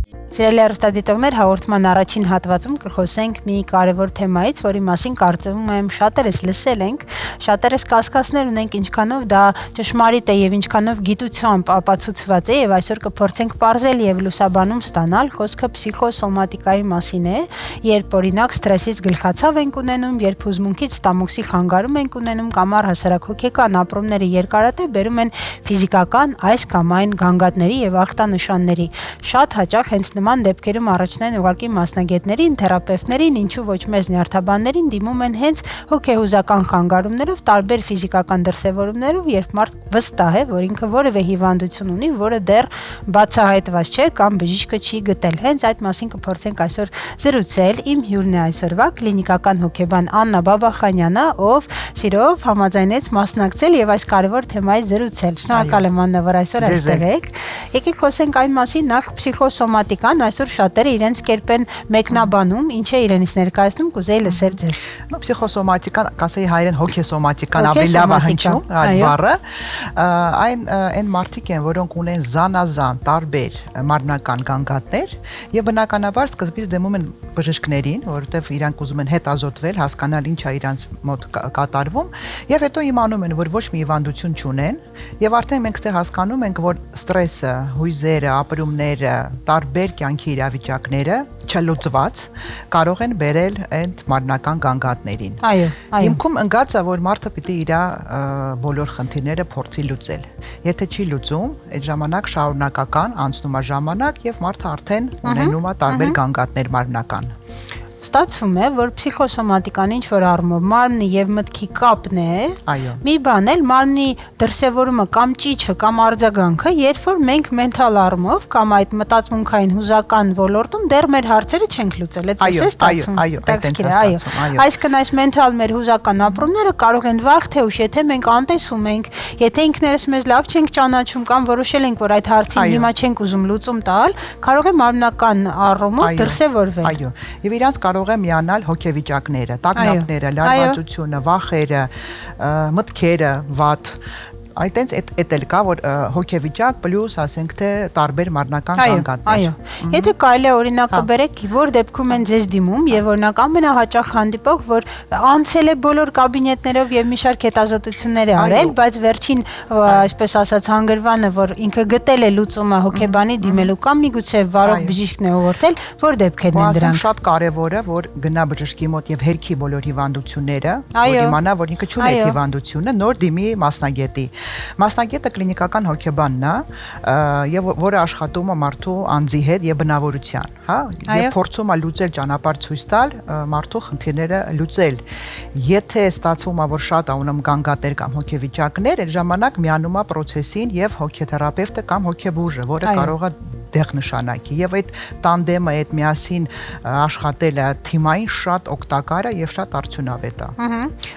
Սիրելի հեռուստադիտողներ, հաղորդման առաջին հատվածում կխոսենք մի կարևոր թեմայից, որի մասին կարծում եմ շատերս լսել ենք, շատերս կասկածներ ունենք ինչքանով դա ճշմարիտ է եւ ինչքանով գիտությամբ ապացուցված է, եւ այսօր կփորձենք պարզել եւ լուսաբանում ստանալ։ Խոսքը փսիխոսոմատիկայի մասին է, երբ օրինակ սթրեսից գլխացավ ենք ունենում, երբ հուզմունքից ստամոքսի խանգարում ենք ունենում կամ առհասարակ հոգեկան ապրումները երկարատև բերում են ֆիզիկական այս կամ այն գանգատների եւ ախտանշանների։ Շատ հաճախ հենց նման դեպքերում առաջնային ուղղակի մասնագետներին, թերապևտներին, ինչու ոչ մեզ նյարդաբաններին դիմում են հենց հոգեհուզական խանգարումներով, տարբեր ֆիզիկական դրսևորումներով, երբ մարդ վստահ է, որ ինքը որևէ հիվանդություն ունի, որը դեռ բացահայտված չէ կամ բժիշկը չի գտել։ Հենց այդ մասին կփորձենք այսօր զրուցել։ Իմ հյուրն է այսօրվա կլինիկական հոգեբան Աննա Բաբախանյանը, ով սիրով համաձայնեց մասնակցել եւ այս կարևոր թեմայի զրուցել։ Շնորհակալ եմ Աննա, որ այսօր այստեղ եք։ Եկեք խոսենք այն մասին, նախ փսիխոսոմատիկան այսօր շատերը իրենց կերպ են մեկնաբանում, ինչ է իրենից ներկայացնում, կուզեի լսել ձեզ։ Ну, փսիխոսոմատիկան, կասեի հայերեն հոգեսոմատիկան ավելի լավ է հնչում այդ բառը, այն մարդիկ են, որոնք ունեն զանազան տարբեր մարմնական գանգատներ եւ բնականաբար սկզբից դեմում են բժիշկներին, որովհետեւ իրանք ուզում են հետազոտվել, հասկանալ ինչ է իրանց մոտ կատարվում եւ հետո իմանում են, որ ոչ մի հիվանդություն չունեն եւ արդեն մենք ստեղ հասկանում ենք, որ ստրեսը, հույզերը, ապրումները, տարբեր կյանքի իրավիճակները չլուծված կարող են բերել այդ մարմնական գանգատներին։ Այո։ Հիմքում ընկած է, որ մարդը պիտի իր բոլոր խնդիրները փորձի լուծել։ Եթե չի լուծում, այդ ժամանակ շարունակական անցնում է ժամանակ եւ մարդը արդեն ունենում է տարբեր գանգատներ մարմնական։ Ստացվում է, որ փսիխոսոմատիկան ինչ որ առումով մարմնի եւ մտքի կապն է։ Այո։ Մի բան էլ մարմնի դրսևորումը կամ ճիչը կամ արձագանքը, երբ որ մենք մենթալ առումով կամ այդ մտածմունքային հուզական ոլորտում դեռ մեր հարցերը չենք լուծել։ Այդպես է ստացվում։ Այո, այդպես է ստացվում, այո։ Այսինքն այս մենթալ մեր հուզական ապրումները կարող են վաղ թե ուշ, եթե մենք անտեսում ենք, եթե ինքներս մեզ լավ չենք ճանաչում կամ որոշել ենք, որ այդ հարցին հիմա չենք ուզում լուծում տալ, կարող է մարմնական առումով դրսևորվել։ Այո, եւ իրանց կարող է միանալ հոգեվիճակները, տագնապները, լարվածությունը, վախերը, մտքերը, վատ այտենց էդ էլ կա, որ հոգեվիճակ պլյուս ասենք թե տարբեր մարմնական գանգատներ։ Այո։ Եթե կարելի է օրինակ կբերեք, որ դեպքում են ձեզ դիմում եւ օրինակ ամենահաճախ հանդիպող, որ անցել է բոլոր կաբինետներով եւ մի շարք հետազոտություններ է արել, բայց վերջին, այսպես ասած, հանգրվանը, որ ինքը գտել է լուծումը հոգեբանի դիմելու կամ միգուցե վարող բժիշկն է ուղղորդել, որ դեպքերն են դրանք։ Շատ կարեւոր է, որ գնա բժշկի մոտ եւ հերքի բոլոր հիվանդությունները, որ իմանա, որ ինքը չունի այդ հիվանդությունը, նոր դիմի մասնագետի։ Մասնագետը կլինիկական հոգեբանն է, եւ որը աշխատում է մարդու անձի հետ եւ բնավորության, հա, եւ փորձում է լուծել ճանապարհ ցույց տալ մարդու խնդիրները լուծել։ Եթե ստացվում է, որ շատ ունեմ գանգատներ կամ հոգեվիճակներ, այդ ժամանակ միանում է process-ին եւ հոգեթերապևտը կամ հոգեբուժը, որը կարող է դեղ նշանակի եւ այդ տանդեմը, այդ միասին աշխատելը թիմային շատ օգտակար է եւ շատ արդյունավետ է։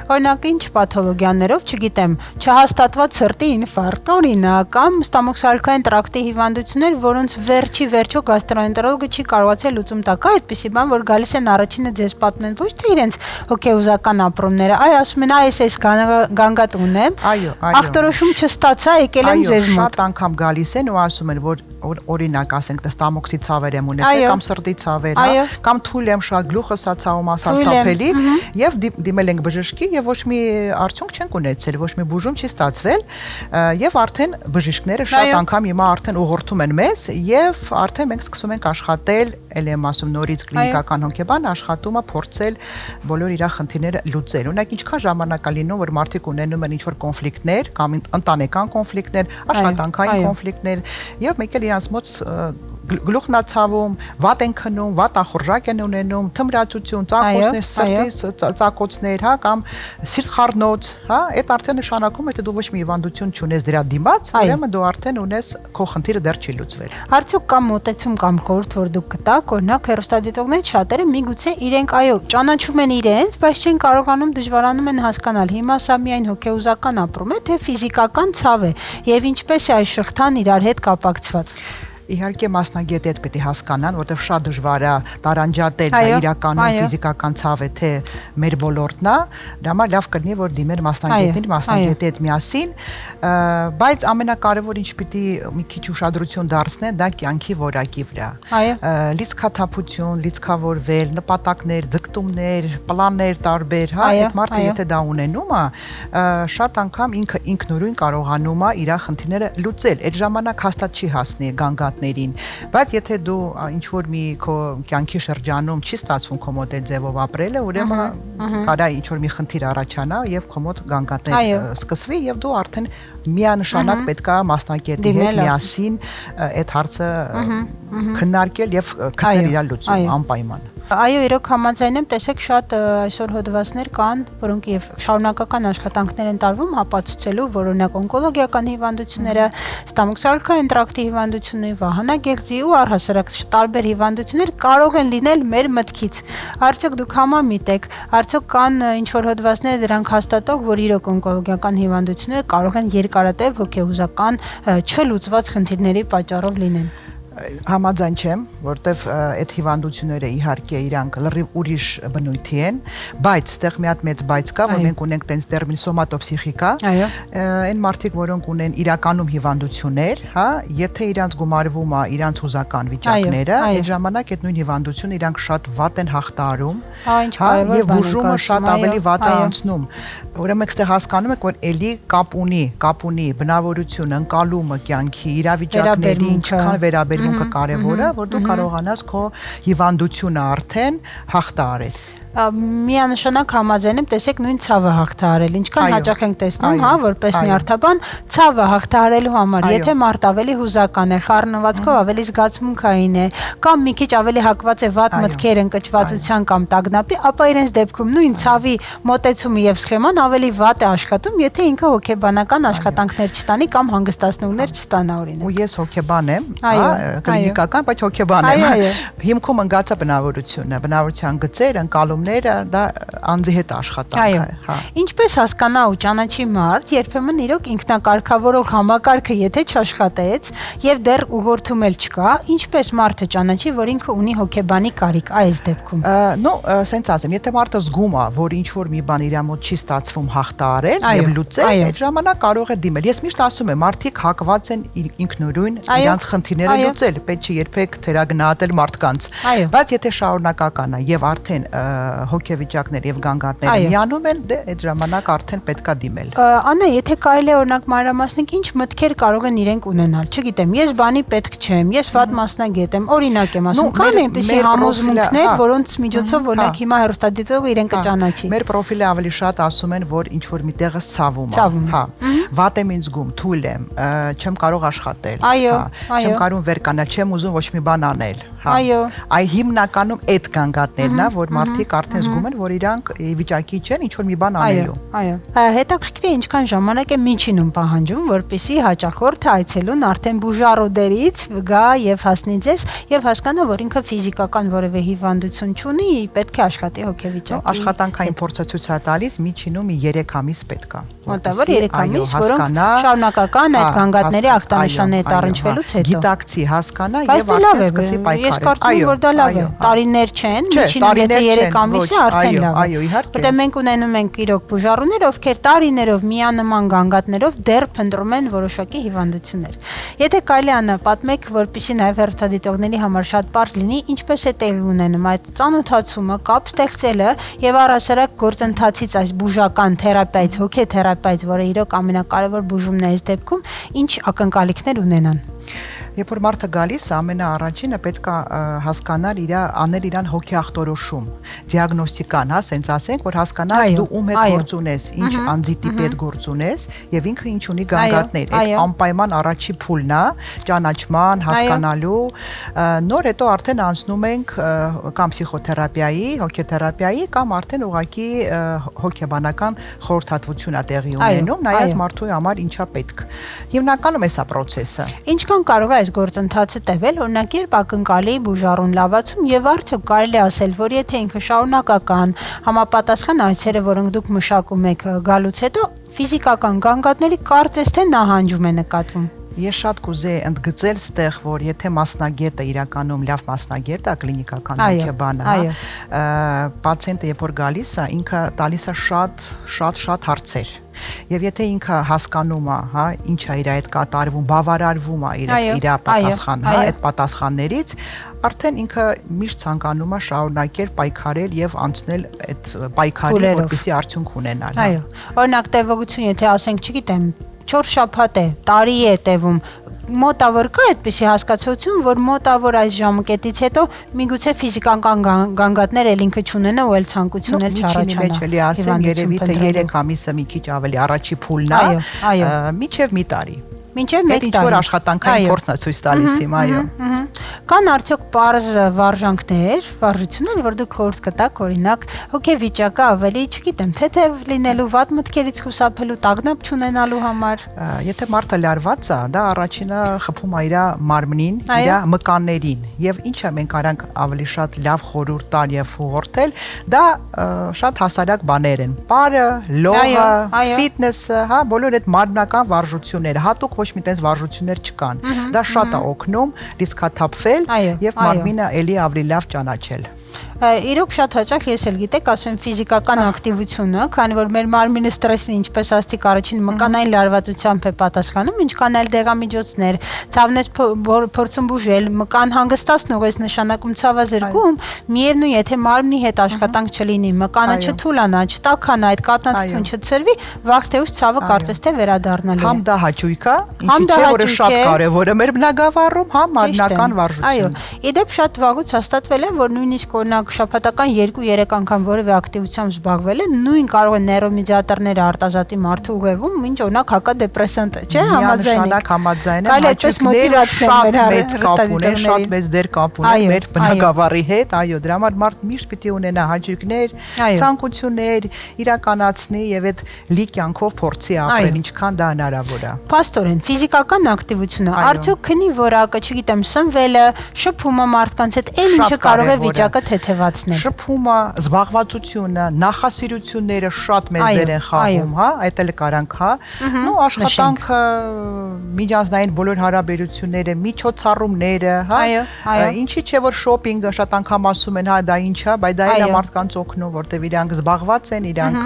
Օրինակ ինչ պաթոլոգիաներով, չգիտեմ, չհաստատված սրտի ինֆարկտ, օրինակ, կամ ստամոքսալքային տրակտի հիվանդություններ, որոնց վերջո գաստրոենտերոլոգը չի կարողացել լուծում տալ, կա այդպիսի բան, որ գալիս են առաջինը ձեզ պատմեն ոչ թե իրենց հոգեհուզական ապրումները, այ ասում են, այս գանգատ ունեմ, ախտորոշում չստացա, եկել եմ ձեզ մոտ։ Շատ անգամ գալիս են ու ասում են, որ օրինակ ասենք ստամոքսի ցավեր եմ ունեցել կամ սրտի ցավեր, կամ թույլ եմ շատ գլուխս ցավում ասարսափելի եւ դիմել ենք բժշկի եւ ոչ մի արդյունք չենք ունեցել, ոչ մի բուժում չի ստացվել եւ արդեն բժիշկները շատ անգամ հիմա արդեն ուղղորդում են մեզ եւ արդեն մենք սկսում ենք աշխատել, ել եմ ասում նորից կլինիկական հոգեբան աշխատում է փորձել բոլոր իր խնդիրները լուծել։ Օրինակ ինչքան ժամանակ է լինում, որ մարդիկ ունենում են ինչ-որ կոնֆլիկտներ կամ ընտանեկան կոնֆլիկտներ, աշխատանքային կոնֆլիկտներ եւ մեկ էլ իրանց մոտ գլուխն է ցավում, վատ են քնում, վատ ախորժակ են ունենում, թմրացություն, ծակոցներ, սրտի ծակոցներ, հա, կամ սիրտխառնոց, հա, այդ արդեն նշանակում է, թե դու ոչ մի հիվանդություն չունես դրա դիմաց, ուրեմն դու արդեն ունես քո խնդիրը դեռ չի լուծվել։ Արդյոք կամ մոտեցում կամ խորհուրդ, որ դուք կտաք, օրինակ հեռուստադիտողներից շատերը միգուցե իրենք ճանաչում են իրենց, բայց չեն կարողանում, դժվարանում են հասկանալ, հիմա սա միայն հոգեհուզական ապրում է, թե ֆիզիկական ցավ է, եւ ինչպես է այս շղթան իրար հետ կապակցված։ Իհարկե մասնագետը պետք է հասկանան, որովհետև շատ դժվար է տարանջատել դա իրականում ֆիզիկական ցավ է թե մեր ոլորտն է, դա մա լավ կլինի որ դիմեր մասնագետի հետ միասին, բայց ամենակարևորը ինչ պիտի մի քիչ ուշադրություն դարձնեն, դա կյանքի որակի վրա։ Լիցքաթափություն, լիցքավորվել, նպատակներ, ձգտումներ, պլաններ տարբեր, հա, այդ մարդը եթե դա ունենում է, շատ անգամ ինքը ինքնուրույն կարողանում է իր խնդիրները լուծել։ Այդ ժամանակ հաստատ չի հասնի գանգատներին, բայց եթե դու ինչ որ մի քո կյանքի շրջանում չի ստացվում քո մոտ այդ ձևով ապրելը, ուրեմն կարա ինչ որ մի խնդիր առաջանա եւ քո մոտ գանգատներ սկսվի եւ դու արդեն միանշանակ պետք է մասնագետի հետ միասին այդ հարցը քննարկել եւ գտնել իր լուծում անպայման։ Այո, իրոք համաձայն եմ, տեսեք շատ այսօր հոդվածներ կան, որոնք եւ շարունակական աշխատանքներ են տարվում ապացուցելու, որ օրինակ օնկոլոգիական հիվանդությունները, ստամոքսալքային տրակտի հիվանդությունները, վահանագեղձի ու առհասարակ տարբեր հիվանդություններ կարող են լինել մեր մտքից։ Արդյոք դուք համամիտ եք, արդյոք կան ինչ որ հոդվածներ դրանք հաստատող, որ իրոք օնկոլոգիական հիվանդությունները կարող են երկարատև հոգեհուզական չլուծված խնդիրների պատճառով լինեն։ Համաձայն չեմ, որտեվ այդ հիվանդությունները իհարկե իրանք լրիվ ուրիշ բնույթի են, բայց ստեղ մի հատ մեծ բայց կա, որ մենք ունենք տենց տերմին սոմատոփսիխիկա, այն մարդիկ, որոնք ունեն իրականում հիվանդություններ, հա, եթե իրանց գումարվում է իրանց հուզական վիճակները, այդ ժամանակ այդ նույն հիվանդությունը իրանք շատ վատ են հաղթահարում, հա, եւ բուժումը շատ ավելի վատ է անցնում։ Ուրեմն մենք ստեղ հասկանում ենք, որ էլի կապ ունի բնավորություն, ընկալումը կյանքի, իրավիճակների, ինչքան վերաբերում կարևորը, որ դու կարողանաս քո հիվանդությունը արդեն հաղթահարես։ Միանշանակ համաձայն եմ, տեսեք նույն ցավը հաղթահարել, ինչքան հաճախ ենք տեսնում, հա, որպես նյարդաբան, ցավը հաղթահարելու համար, եթե մարդ ավելի հուզական է, խառնվածքով ավելի զգացմունքային է, կամ մի քիչ ավելի հակված է վատ մտքեր, ընկճվածության կամ տագնապի, ապա իրենց դեպքում նույն ցավի մոտեցումը եւ սխեման ավելի վատ է աշխատում, եթե ինքը հոգեբանական աշխատանքներ չտանի կամ հանգստացնողներ չստանա օրինակ։ Ու ես հոգեբան եմ, հա, կլինիկական, բայց հոգեբան եմ։ Հիմքում ընկած է բնավորությունը, բնավորության գծեր, ընկալում դա անձի հետ աշխատանք է, հա։ Ինչպես հասկանա ու ճանաչի մարդ, երբեմն իրոք ինքնակարգավորող համակարգը եթե չաշխատեց եւ դեռ ուղղորդում էլ չկա, ինչպես մարդը ճանաչի, որ ինքը ունի հոգեբանի կարիք այս դեպքում։ Նո, սենց ասեմ, եթե մարդը զգում է, որ ինչ որ մի բան իր մոտ չի ստացվում հաղթահարել եւ լուծել, այդ ժամանակ կարող է դիմել։ Ես միշտ ասում եմ, մարդիկ հակված են ինքնուրույն իրանց խնդիրները լուծել, պետք չի երբեք թերագնահատել մարդկանց։ Բայց եթե շարունակական է եւ արդեն հոգեվիճակներ եւ գանգատներ միանում են, դե այդ ժամանակ արդեն պետքա դիմել։ Աննա, եթե կարելի է օրինակ մանրամասնիկ ինչ մտքեր կարող են իրենք ունենալ, չգիտեմ, ես բանի պետք չեմ, ես վատ մասնագետ եմ, օրինակ եմ ասում, կան այնպիսի համոզմունքներ, որոնց միջոցով օրինակ հիմա հեռուստադիտողը իրեն կճանաչի։ Մեր պրոֆիլը ավելի շատ ասում են, որ ինչ որ միտեղս ցավում է, հա, վատ եմ ինձ զգում, թույլ եմ, չեմ կարող աշխատել, հա, չեմ կարող վեր կանալ, չեմ ուզում ոչ մի բան անել, հա։ Այ հիմնականում այդ գանգատներն է, որ մարդիկ արդեն զգում են, որ իրանք վիճակի չեն ինչ որ մի բան անելու։ Այո։ Հետաքրքիր է ինչքան ժամանակ է միջինում պահանջում, որպեսզի հաճախորդը այցելուն արդեն բուժառոդերից գա եւ հասնի ձեզ եւ հասկանա, որ ինքը ֆիզիկական որևէ հիվանդություն չունի, պետք է աշխատի հոգեվիճակի։ Աշխատանքային փորձացույց է տալիս միջինում 3 ամիս պետք է։ Մոտավոր 3 ամիս, որոնք շարունակական այդ գանգատների ախտանշանները տարընչվելուց հետո գիտակցի հասկանա եւ արդեն սկսի պայքարել։ Ես կարծում եմ, որ դա լավ է։ Տարիներ չեն, միջինում եթե 3 ամիս է արդեն լավ է։ Այո, իհարկե։ Որտեղ մենք ունենում ենք իրոք բուժառուներ, ովքեր տարիներով միանման գանգատներով դեռ փնտրում են որոշակի հիվանդություններ։ Եթե կարելի Աննա պատմեք, որպեսզի նաև հեռուստադիտողների համար շատ པարզ լինի, ինչպես է տեղի ունենում այդ ծանոթացումը, կապ ստեղծելը եւ առհասարակ գործընթացից այս բուժական թերապիայից, հոգեթերապիայից, որը իրոք ամենակարևոր բուժումն է այս դեպքում, ինչ ակնկալիքներ ունենան։ Երբ որ մարդը գալիս, ամենաառաջինը պետք է հասկանալ անել իրան հոգեախտորոշում, դիագնոստիկան, հա, ասենք ասենք, որ հասկանալ դու ում հետ գործ ունես, ինչ անձի տիպի հետ գործ ունես եւ ինքը ինչ ունի գանգատներ։ Այդ անպայման առաջի փուլն է, ճանաչման, հասկանալու, նոր հետո արդեն անցնում ենք կամ պսիխոթերապիայի, հոգեթերապիայի կամ արդեն ուղղակի հոգեբանական խորհրդատվություն է տեղի ունենում, նայած մարդու համար ինչա պետք։ Հիմնականում էսա process-ը։ Ինչքան կարող է գործընթացը տևել, օրինակ երբ ակնկալի բուժառուն լավացում եւ արդյոք կարելի ասել, որ եթե ինքը շարունակական համապատասխան այցերը, որոնք դուք մշակում եք գալուց հետո ֆիզիկական գանգատների կարծես թե նահանջում է նկատվում։ Ես շատ կուզեի ընդգծել ստեղ, որ եթե մասնագետը իրականում լավ մասնագետ է, կլինիկական հոգեբան է, պացիենտը երբ որ գալիս է, ինքը տալիս է շատ հարցեր։ Եվ եթե ինքը հասկանում է, հա, ինչ է իր այդ կատարվում, բավարարվում է իր պատասխան, հա, այդ պատասխաններից, արդեն ինքը միշտ ցանկանում է շարունակել պայքարել եւ անցնել այդ պայքարի, որպեսզի արդյունք ունենալ։ Այո։ Օրինակ տևողություն, եթե ասենք, չգիտեմ, 4 շաբաթ է, տարի է տևում, մոտավոր կա այդպիսի հասկացություն, որ մոտավոր այս ժամկետից հետո միգուցե ֆիզիկական գանգատներ էլ ինքը չունենա ու էլ ցանկություն էլ չառաջանա։ Մեջ էլի ասեմ, երևի թե 3 ամիսը մի քիչ ավելի առաջի փուլն է, մինչև մի տարի։ Մինչև 1 տարի։ Ինչ-որ աշխատանքային փորձն է ցույց տալիս իմ, այո։ Կան արդյոք պարզ վարժանքներ, վարժություններ, որ դուք խորհուրդ կտաք, օրինակ, հոգեվիճակը ավելի, չգիտեմ, թեթև լինելու, վատ մտքերից խուսափելու, տագնապ չունենալու համար։ Եթե մարդը լարված է, դա առաջինը խփում է իր մարմնին, իր մկաններին, եւ ինչը մենք արանք ավելի շատ լավ խորհուրդ տալ եւ ուղղորդել, դա շատ հասարակ բաներ են։ Պարը, լողը, ֆիթնեսը, հա, բոլոր այդ մարմնական վարժությունները, հատուկ ոչ մի տես վարժություններ չկան։ Դա շատ է օգնում լիցքաթափվել եւ մարմինը էլի ավելի լավ ճանաչել։ Իրոք շատ հաճախ ես էլ գիտեք, ասում եմ ֆիզիկական ակտիվությունը, քանի որ մեր մարմինը ստրեսին, ինչպես ասացիք, առաջին մկանային լարվածությամբ է պատասխանում, ինչքան էլ դեղամիջոցներ, ցավնես փորձում բուժել, մկան հանգստացնող այս նշանակում ցավազրկում, միևնույն եթե մարմնի հետ աշխատանք չլինի, մկանը չթուլանա, չտաքանա, այդ կատնացություն չծրվի, վաղ թե ուշ ցավը կարծես թե վերադառնալու է։ Համ դա հաճույք է, ինչի՞ չէ, որը շատ կարևոր է մեր բնագավառում, համ մարմնական վարժություն։ Այո, իդեպ շատ վաղուց հաստատվել է, որ նույնիսկ օրինակ շաբաթական 2-3 անգամ որևէ ակտիվությամբ զբաղվել է, նույն կարող է նեյրոմեդիատորները արտազատի մարդու ուղեղում, ինչ օրինակ հակադեպրեսանտ է, չէ՞, համաձայն են, շատ մեծ դեր կապ ունեն մեր բնագավառի հետ, այո, դրա համար մարդ միշտ պիտի ունենա հաճույքներ, ցանկություններ, իրականացնի եւ այդ լի կյանքով փորձի ապրել, ինչքան դա հնարավոր է։ Փաստորեն, ֆիզիկական ակտիվությունը, արդյոք քնի որակը, չգիտեմ, սնվելը, շփումը մարդկանց հետ, այն ինչը կարող է վիճակը թեթևացնել։ Շփումը, զբաղվածությունը, նախասիրությունները շատ մեծ դեր են խաղում, հա, այդ էլ կարանք, հա։ Նու աշխատանքը, միջանձնային բոլոր հարաբերությունները, միջոցառումները, հա։ Ինչի՞ չէ որ շոփինգը շատ անգամ ասում են, հա, դա ինչ է, բայց դա էլ է մարդկանց օգնում, որտեվ իրանք զբաղված են, իրանք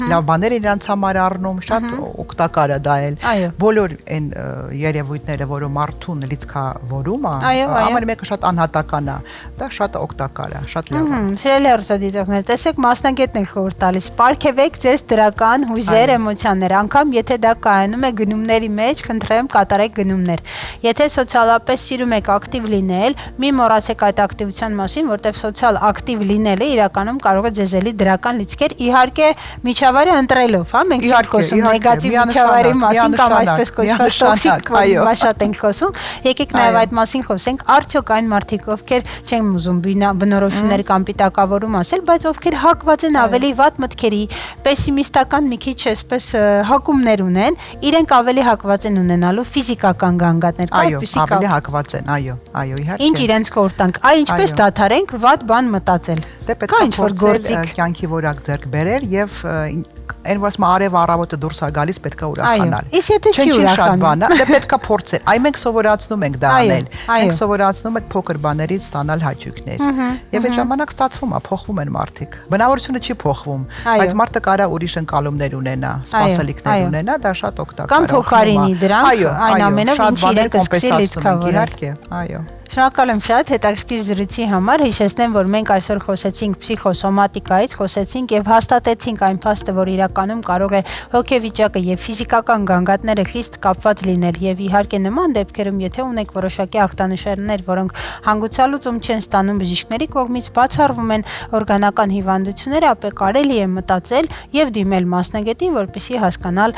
լավ բաներ իրանց համար առնում, շատ օգտակար է դա էլ։ Բոլոր այն երևույթները, որը մարդուն լիցքավորում է, ամեն մեկը շատ անհատական է, դա շատ օգտակար է, շատ լավ է։ Սիրելի հեռուստադիտողներ, տեսեք, մասնագետն է խորհուրդ տալիս, պարգևեք ձեզ դրական հույզեր, էմոցիաներ, անգամ եթե դա կայանում է գնումների մեջ, խնդրեմ կատարեք գնումներ։ Եթե սոցիալապես սիրում եք ակտիվ լինել, մի մոռացեք այդ ակտիվության մասին, որտեղ սոցիալ ակտիվ լինելը իրականում կարող է ձեզ էլի դրական լիցքեր, իհարկե միջավայրը ընտրելով, հա, մենք չենք խոսում նեգատիվ միջավայրի մասին կամ այսպես կոչված տոքսիկ մաշատ ենք խոսում, եկեք նաև այդ մասին խոսենք, արդյոք այն մարդիկ, ովքեր չեն ուզում բնորոշումներ կամ պիտակավորում ասել, բայց ովքեր հակված են ավելի վատ մտքերի, պեսիմիստական մի քիչ այսպես հակումներ ունեն, իրենք ավելի հակված են ունենալու ֆիզիկական գանգատներ, այդպիսի ավելի հակված են, այո, իհարկե։ Ինչ իրենց խորհուրդ տանք, ինչպես դադարենք վատ բան մտածել։ Դե պետք է փորձել կյանքի որակ ձեռք բերել եւ այն որ ասում արև առավոտը դուրս է գալիս պետք է ուրախանալ։ Իսկ եթե չի ուրախանում, դե պետք է փորձել։ Այ մենք սովորացնում ենք դա անել։ Մենք սովորացնում ենք փոքր բաներից ստանալ հաճույքներ։ Եվ այդ ժամանակ ստացվում է, փոխվում են մարդիկ։ Բնավորությունը չի փոխվում, բայց մարդը կարա ուրիշ ընկալումներ ունենա, սպասելիքներ ունենա, դա շատ օգտակար է։ Կամ փոխարինի դրանք այն ամենով, ինչ իրենք սկսել լիցքավորել։ Իհարկե, այո։ Շնորհակալ եմ շատ հետաքրքիր զրույցի համար։ Հիշեցնեմ, որ մենք այսօր խոսեցինք փսիխոսոմատիկայից, խոսեցինք եւ հաստատեցինք այն փաստը, որ իրականում կարող է հոգեվիճակը եւ ֆիզիկական գանգատները խիստ կապված լինել եւ իհարկե նման դեպքերում, եթե ունեք որոշակի ախտանշաններ, որոնք հանգուցալուծում չեն ստանում բժիշկների կողմից, բացառվում են օրգանական հիվանդությունները, ապա կարելի է մտածել եւ դիմել մասնագետին, որպեսզի հասկանալ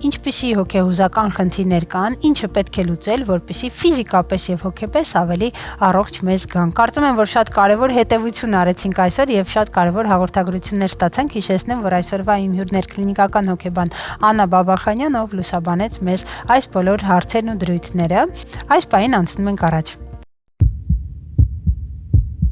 ինչպիսի հոգեհուզական խնդիրներ կան, ինչը պետք է լուծել, որպեսզի ֆիզիկապես եւ հոգեպես ավելի առողջ մեզ գան։ Կարծում եմ, որ շատ կարևոր հետևություն արեցինք այսօր եւ շատ կարևոր հաղորդագրություններ ստացանք։ Հիշեցնեմ, որ այսօրվա իմ հյուրն էր կլինիկական հոգեբան Աննա Բաբախանյան, ով լուսաբանեց մեզ այս բոլոր հարցերն ու դրույթները։ Այս պահին անցնում ենք առաջ։